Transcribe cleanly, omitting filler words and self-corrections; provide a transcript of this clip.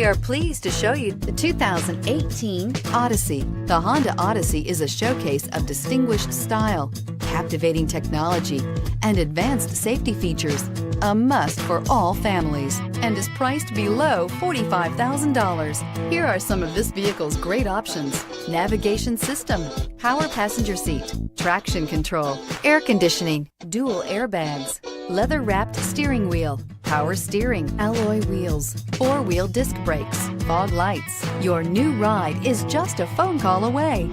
We are pleased to show you the 2018 Odyssey. The Honda Odyssey is a showcase of distinguished style, captivating technology, and advanced safety features. A must for all families, and is priced below $45,000. Here are some of this vehicle's great options: navigation system, power passenger seat, traction control, air conditioning, dual airbags, leather-wrapped steering wheel, power steering, alloy wheels, four-wheel disc brakes, fog lights. Your new ride is just a phone call away.